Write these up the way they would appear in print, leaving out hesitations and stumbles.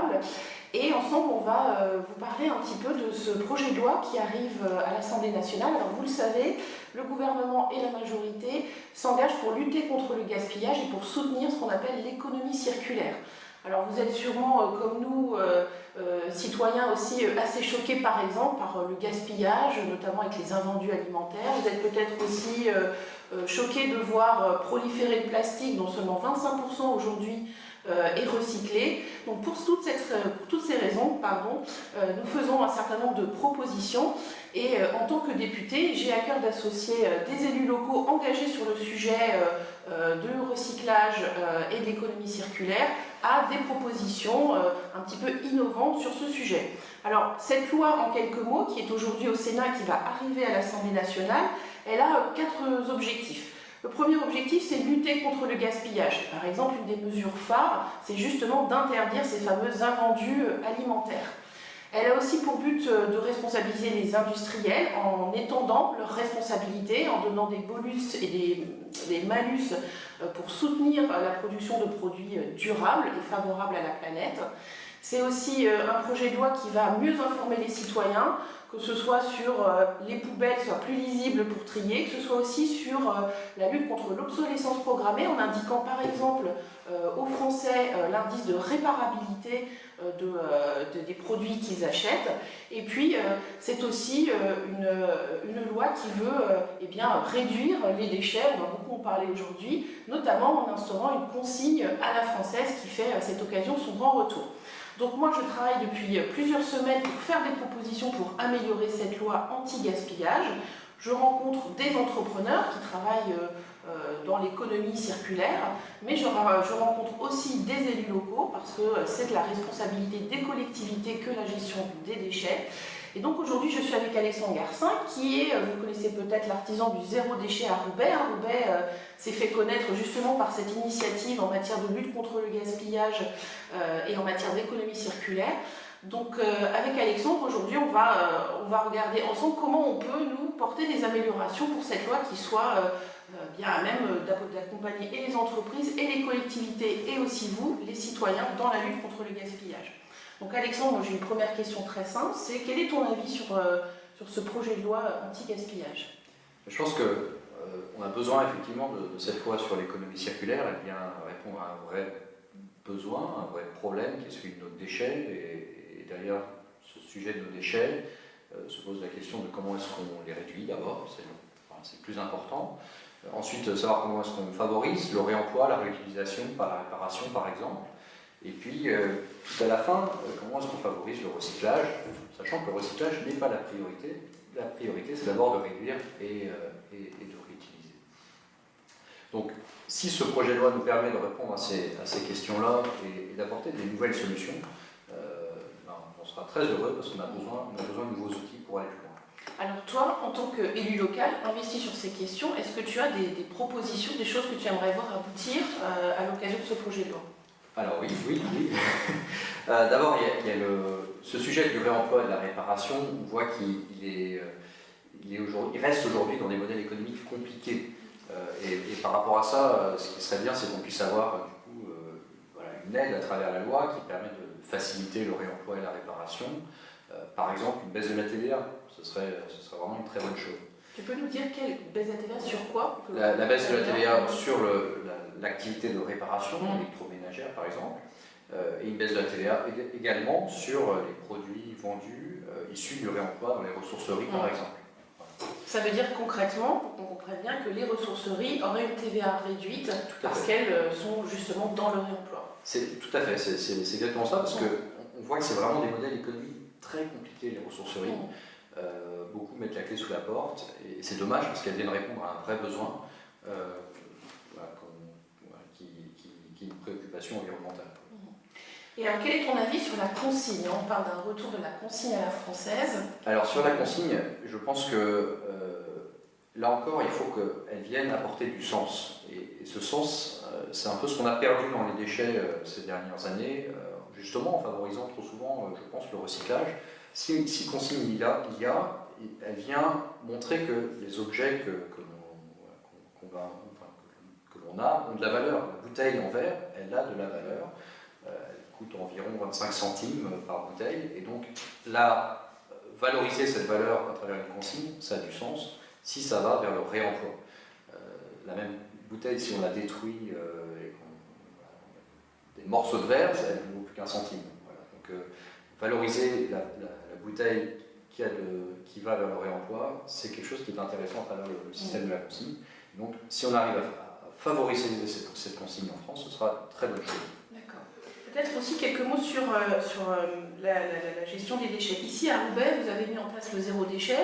durable. Et ensemble, on va vous parler un petit peu de ce projet de loi qui arrive à l'Assemblée nationale. Alors vous le savez, le gouvernement et la majorité s'engagent pour lutter contre le gaspillage et pour soutenir ce qu'on appelle l'économie circulaire. Alors vous êtes sûrement, comme nous, citoyens aussi, assez choqués par exemple par le gaspillage, notamment avec les invendus alimentaires. Vous êtes peut-être aussi choqués de voir proliférer le plastique, dont seulement 25% aujourd'hui est recyclé. Donc pour toutes ces raisons, nous faisons un certain nombre de propositions et en tant que députée, j'ai à cœur d'associer des élus locaux engagés sur le sujet de recyclage et d'économie circulaire à des propositions un petit peu innovantes sur ce sujet. Alors cette loi, en quelques mots, qui est aujourd'hui au Sénat et qui va arriver à l'Assemblée nationale, elle a 4 objectifs. Le premier objectif, c'est lutter contre le gaspillage. Par exemple, une des mesures phares, c'est justement d'interdire ces fameux invendus alimentaires. Elle a aussi pour but de responsabiliser les industriels en étendant leurs responsabilités, en donnant des bonus et des malus pour soutenir la production de produits durables et favorables à la planète. C'est aussi un projet de loi qui va mieux informer les citoyens, que ce soit sur les poubelles soient plus lisibles pour trier, que ce soit aussi sur la lutte contre l'obsolescence programmée, en indiquant par exemple aux Français l'indice de réparabilité des produits qu'ils achètent. Et puis c'est aussi une loi qui veut réduire les déchets, on va beaucoup en parler aujourd'hui, notamment en instaurant une consigne à la française qui fait à cette occasion son grand retour. Donc moi je travaille depuis plusieurs semaines pour faire des propositions pour améliorer cette loi anti-gaspillage. Je rencontre des entrepreneurs qui travaillent dans l'économie circulaire, mais je rencontre aussi des élus locaux parce que c'est de la responsabilité des collectivités que la gestion des déchets. Et donc aujourd'hui je suis avec Alexandre Garcin qui est, vous connaissez peut-être l'artisan du zéro déchet à Roubaix. Roubaix s'est fait connaître justement par cette initiative en matière de lutte contre le gaspillage et en matière d'économie circulaire. Donc avec Alexandre aujourd'hui on va regarder ensemble comment on peut nous porter des améliorations pour cette loi qui soit bien à même d'accompagner et les entreprises et les collectivités et aussi vous, les citoyens, dans la lutte contre le gaspillage. Donc Alexandre, j'ai une première question très simple, c'est quel est ton avis sur ce projet de loi anti-gaspillage? Je pense qu'on a besoin effectivement de cette loi sur l'économie circulaire. Elle vient répondre à un vrai besoin, un vrai problème qui est celui de nos déchets. Et derrière ce sujet de nos déchets se pose la question de comment est-ce qu'on les réduit d'abord, c'est le plus important. Ensuite, savoir comment est-ce qu'on favorise le réemploi, la réutilisation par la réparation par exemple. Et puis, tout à la fin, comment est-ce qu'on favorise le recyclage, sachant que le recyclage n'est pas la priorité. La priorité, c'est d'abord de réduire et de réutiliser. Donc, si ce projet de loi nous permet de répondre à ces questions-là et d'apporter des nouvelles solutions, on sera très heureux parce qu'on a besoin de nouveaux outils pour aller plus loin. Alors toi, en tant qu'élu local, investi sur ces questions, est-ce que tu as des propositions, des choses que tu aimerais voir aboutir à l'occasion de ce projet de loi? Alors oui. D'abord, il y a ce sujet du réemploi et de la réparation. On voit qu'il reste aujourd'hui dans des modèles économiques compliqués. Et par rapport à ça, ce qui serait bien, c'est qu'on puisse avoir une aide à travers la loi qui permet de faciliter le réemploi et la réparation. Par exemple, une baisse de la TVA, ce serait vraiment une très bonne chose. Tu peux nous dire quelle baisse de la TVA sur quoi? La baisse de la TVA sur l'activité de réparation électroménagère, par exemple, et une baisse de la TVA également sur les produits vendus issus du réemploi dans les ressourceries, par exemple. Ça veut dire concrètement, pour qu'on comprenne bien, que les ressourceries auraient une TVA réduite parce qu'elles sont justement dans le réemploi. Tout à fait, c'est exactement ça, parce qu'on voit que c'est vraiment des modèles économiques très compliqués, les ressourceries. Beaucoup mettent la clé sous la porte, et c'est dommage parce qu'elles viennent répondre à un vrai besoin qui est une préoccupation environnementale. Et alors, quel est ton avis sur la consigne? On parle d'un retour de la consigne à la française. Alors, sur la consigne, je pense que là encore, il faut qu'elle vienne apporter du sens. Et ce sens, c'est un peu ce qu'on a perdu dans les déchets ces dernières années, justement en favorisant trop souvent, je pense, le recyclage. Si consigne il y a, elle vient montrer que les objets que l'on a ont de la valeur. La bouteille en verre, elle a de la valeur. Elle coûte environ 25 centimes par bouteille. Et donc là, valoriser cette valeur à travers une consigne, ça a du sens si ça va vers le réemploi. La même bouteille, si on la détruit et qu'on des morceaux de verre, ça ne vaut plus qu'un centime. Voilà. Donc valoriser la bouteille qui va vers le réemploi, c'est quelque chose qui est intéressant à travers le système de la consigne. Donc si on arrive à favoriser cette consigne en France, ce sera une très bonne chose. D'accord. Peut-être aussi quelques mots sur la gestion des déchets. Ici à Roubaix, vous avez mis en place le zéro déchet.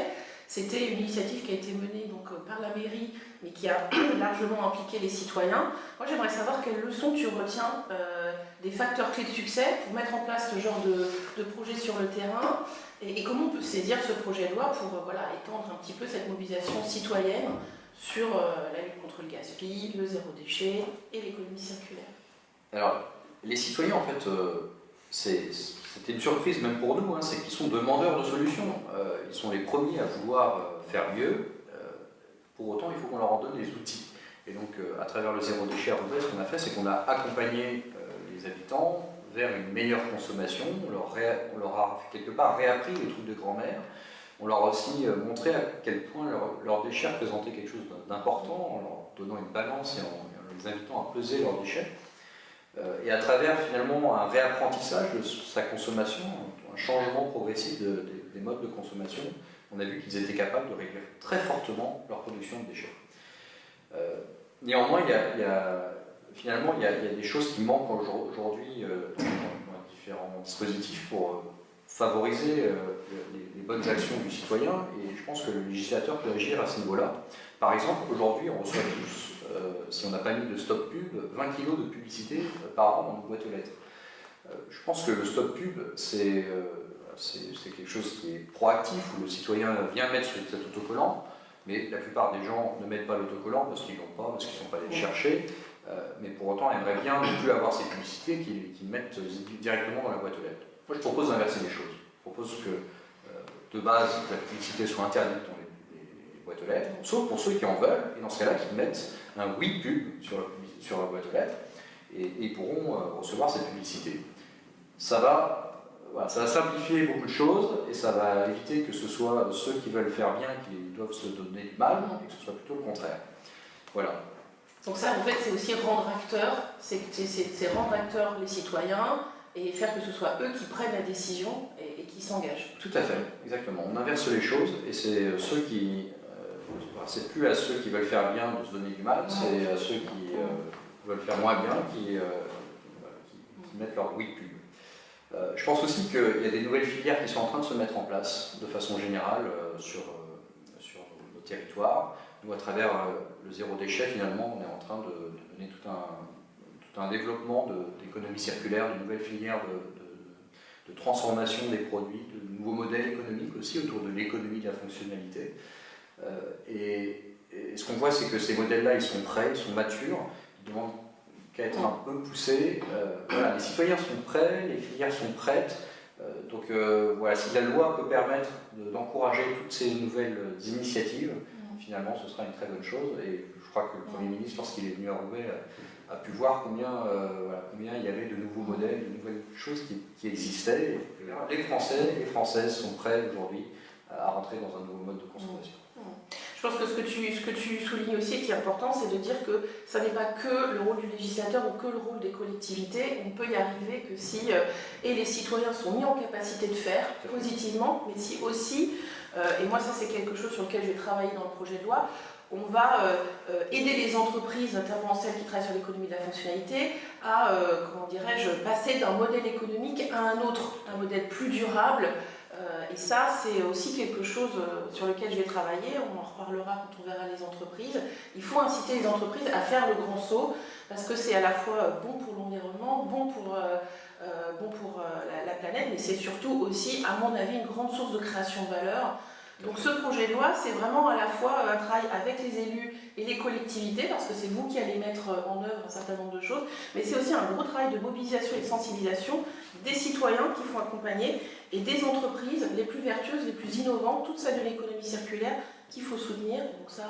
C'était une initiative qui a été menée donc, par la mairie, mais qui a largement impliqué les citoyens. Moi, j'aimerais savoir quelles leçons tu retiens des facteurs clés de succès pour mettre en place ce genre de projet sur le terrain et comment on peut saisir ce projet de loi pour étendre un petit peu cette mobilisation citoyenne sur la lutte contre le gaspillage, le zéro déchet et l'économie circulaire. Alors, les citoyens, en fait, c'était une surprise même pour nous, hein, c'est qu'ils sont demandeurs de solutions. Ils sont les premiers à vouloir faire mieux. Pour autant, il faut qu'on leur en donne les outils. Et donc, à travers le zéro déchet à Roubaix, ce qu'on a fait, c'est qu'on a accompagné les habitants vers une meilleure consommation. On leur a quelque part réappris les trucs de grand-mère. On leur a aussi montré à quel point leurs déchets représentaient quelque chose d'important, en leur donnant une balance et en les invitant à peser leurs déchets. Et à travers finalement un réapprentissage de sa consommation, un changement progressif des modes de consommation, on a vu qu'ils étaient capables de réduire très fortement leur production de déchets. Néanmoins, finalement, il y a des choses qui manquent aujourd'hui dans différents dispositifs pour favoriser les bonnes actions du citoyen, et je pense que le législateur peut agir à ce niveau-là. Par exemple, aujourd'hui, on reçoit tous, si on n'a pas mis de stop pub, 20 kg de publicité par an dans nos boîtes aux lettres. Je pense que le stop pub, c'est quelque chose qui est proactif, où le citoyen vient mettre cet autocollant, mais la plupart des gens ne mettent pas l'autocollant parce qu'ils l'ont pas, parce qu'ils ne sont pas allés le chercher, mais pour autant aimeraient bien ne plus avoir ces publicités qu'ils mettent directement dans la boîte aux lettres. Moi, je propose d'inverser les choses. Je propose que, de base, la publicité soit interdite dans les boîtes aux lettres, sauf pour ceux qui en veulent, et dans ce cas-là, qu'ils mettent un oui pub sur la boîte aux lettres, et ils pourront recevoir cette publicité. Ça va simplifier beaucoup de choses, et ça va éviter que ce soit ceux qui veulent faire bien qui doivent se donner du mal, et que ce soit plutôt le contraire. Voilà. Donc ça, en fait, c'est aussi rendre acteurs, c'est rendre acteurs les citoyens, et faire que ce soit eux qui prennent la décision et qui s'engagent. Tout à fait, exactement. On inverse les choses, et c'est ceux qui... c'est plus à ceux qui veulent faire bien de se donner du mal, c'est à ceux qui veulent faire moins bien qui mettent leur oui pub. Je pense aussi qu'il y a des nouvelles filières qui sont en train de se mettre en place de façon générale sur nos territoires. Nous, à travers le zéro déchet, finalement, on est en train de donner tout un développement d'économie circulaire, de nouvelles filières de transformation des produits, de nouveaux modèles économiques aussi autour de l'économie de la fonctionnalité. Et ce qu'on voit, c'est que ces modèles-là, ils sont prêts, ils sont matures, ils demandent qu'à être un peu poussés. Voilà, les citoyens sont prêts, les filières sont prêtes. Donc voilà, si la loi peut permettre d'encourager toutes ces nouvelles initiatives, finalement, ce sera une très bonne chose. Et je crois que le Premier ministre, lorsqu'il est venu à Roubaix, a pu voir combien il y avait de nouveaux modèles, de nouvelles choses qui existaient. Et les Français et les Françaises sont prêts aujourd'hui à rentrer dans un nouveau mode de consommation. Je pense que ce que tu soulignes aussi et qui est important, c'est de dire que ça n'est pas que le rôle du législateur ou que le rôle des collectivités. On peut y arriver que si et les citoyens sont mis en capacité de faire positivement, mais si aussi, et moi ça c'est quelque chose sur lequel je vais travailler dans le projet de loi, on va aider les entreprises, notamment celles qui travaillent sur l'économie de la fonctionnalité, à passer d'un modèle économique à un autre, un modèle plus durable. Et ça, c'est aussi quelque chose sur lequel je vais travailler. On en reparlera quand on verra les entreprises. Il faut inciter les entreprises à faire le grand saut parce que c'est à la fois bon pour l'environnement, bon pour la planète, mais c'est surtout aussi, à mon avis, une grande source de création de valeur. Donc ce projet de loi, c'est vraiment à la fois un travail avec les élus et les collectivités, parce que c'est vous qui allez mettre en œuvre un certain nombre de choses, mais c'est aussi un gros travail de mobilisation et de sensibilisation des citoyens qu'il faut accompagner et des entreprises les plus vertueuses, les plus innovantes, toutes celles de l'économie circulaire qu'il faut soutenir. Donc ça,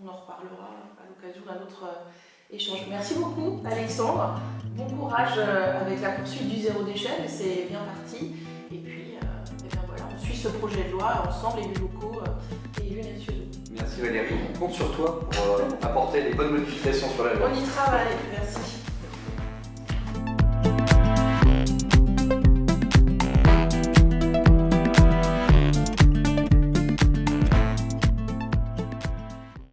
on en reparlera à l'occasion d'un autre échange. Merci beaucoup Alexandre, bon courage avec la poursuite du zéro déchet, mais c'est bien parti. Et puis, eh bien voilà, on suit ce projet de loi ensemble, élus locaux et élus nationaux. Merci Valérie, on compte sur toi pour apporter des bonnes modifications sur la loi. On y travaille, merci.